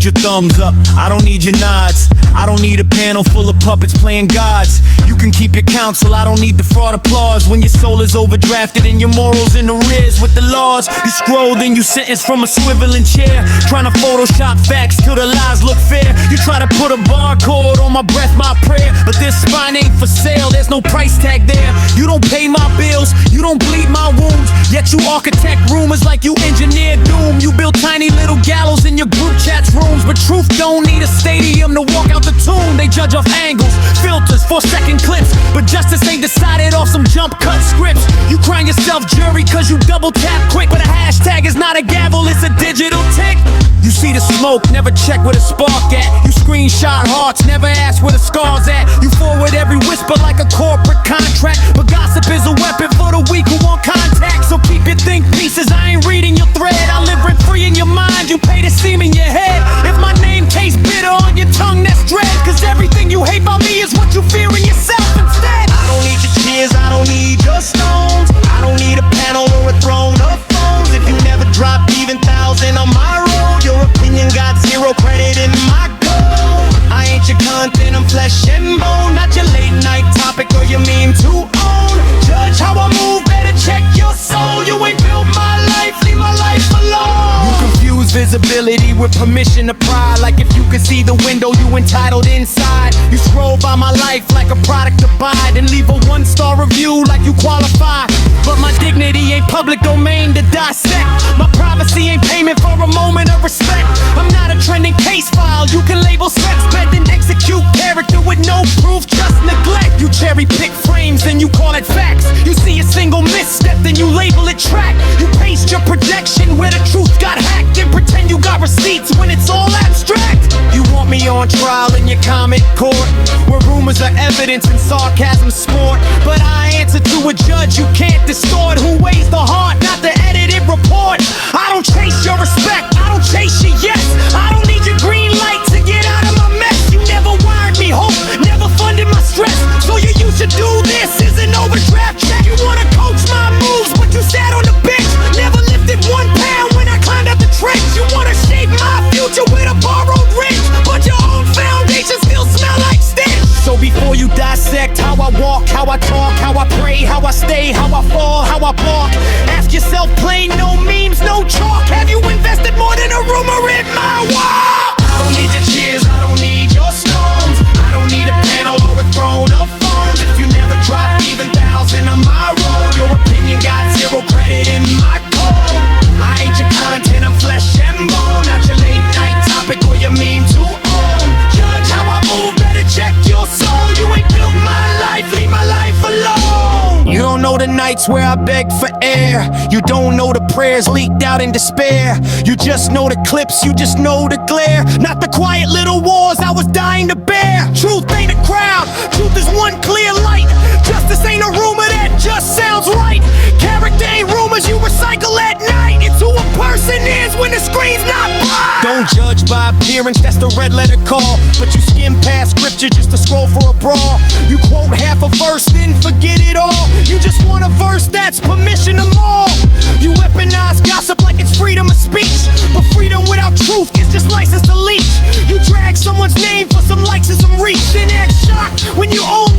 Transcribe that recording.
need your thumbs up, I don't need your nods. I don't need a panel full of puppets playing gods. You can keep your counsel, I don't need the fraud applause. When your soul is overdrafted and your morals in arrears with the laws, you scroll, then you sentence from a swiveling chair, trying to Photoshop facts till the lies look fair. You try to put a barcode on my breath, my prayer, but this spine ain't for sale, there's no price tag there. You don't pay my bills, you don't bleed my wounds, yet you architect rumors like you engineer doom. You build tiny little gallows in your group chat's rooms, but truth don't need a stadium to walk out the tomb. They judge off angles, filters, 4-second clips, but justice ain't decided off some jump cut scripts. You crying yourself jury cause you double tap quick, but a hashtag is not a gavel, it's a digital tick. You see the smoke, never check where the spark at. You screenshot hearts, never ask where the scars at. You forward every whisper like a corporate contract, but gossip is a weapon for the weak who want contact. So keep your think pieces, I ain't reading your thread. I live rent free in your mind, you pay to see me in your head. If my name tastes bitter on your tongue, that's dread, cause everything you hate about me is what you fear in yourself instead. I don't need your tears, I don't need your stones. I don't need a panel or a throne of phones. If you never drop even 1,000 on my road, your opinion got zero credit in my code. I ain't your content, I'm flesh and bone, not your late night topic or your meme to own. Judge how I move, better check your soul. You ain't built my life, leave my life alone. You confuse visibility with permission to pry, like if you could see the window, you entitled inside. You scroll by my life like a product to buy, then leave a 1-star review like you qualify. But my dignity ain't public domain to dissect. My privacy ain't payment for a moment of respect. I'm not a trending case file, you can label sex bed then execute character with no proof, just neglect. You cherry pick frames and you call it facts. You see a single misstep then you label it track. You paste your projection where the truth got hacked and pretend you got receipts when it's all abstract. You want me on trial in your comment court, where rumors are evidence and sarcasm sport, but I answer to a judge you can't distort, who weighs the heart, not the edited report. I don't chase your respect, I don't chase your yes. I don't need your green light to get out of my mess. You never wired me hope, never funded my stress, so you used to do this is an overdraft check. You wanna coach my moves, but you sat on the bench, never lifted 1 pound when I climbed up the trench. You wanna shape my future with a borrowed wrench, but your own foundation still smell like stench. So before you dissect how I walk, how I talk, how I pray, how I stay, how I fall, how I bark, ask yourself plain, no memes, no chalk. Have you invested more than a rumor in my wall? I don't need your cheers, I don't need your stones. I don't need a panel or a throne of phones. If you never drop even 1,000 on my road, your opinion got zero credit in my code. I ain't your content, I'm flesh and bone, not your late night topic or your meme to own. Judge how I move, better check your soul. You ain't built my life, leave my life alone. You don't know the nights where I beg for air. You don't know the prayers leaked out in despair. You just know the clips, you just know the glare, not the quiet little wars I was dying to bear. Truth ain't a crowd, truth is one clear light. Justice ain't a rumor that just sounds right. Character ain't rumors you recycle at night. It's who a person is when the screen's not bright. Don't judge by appearance, that's the red letter call, but you skim past scripture just to scroll for a brawl. You quote half a verse then forget it all. You just want a verse that's permission to maul. You weaponize gossip like it's freedom of speech, but freedom without truth is just license to leech. You drag someone's name for some likes and some reach, then act shocked when you own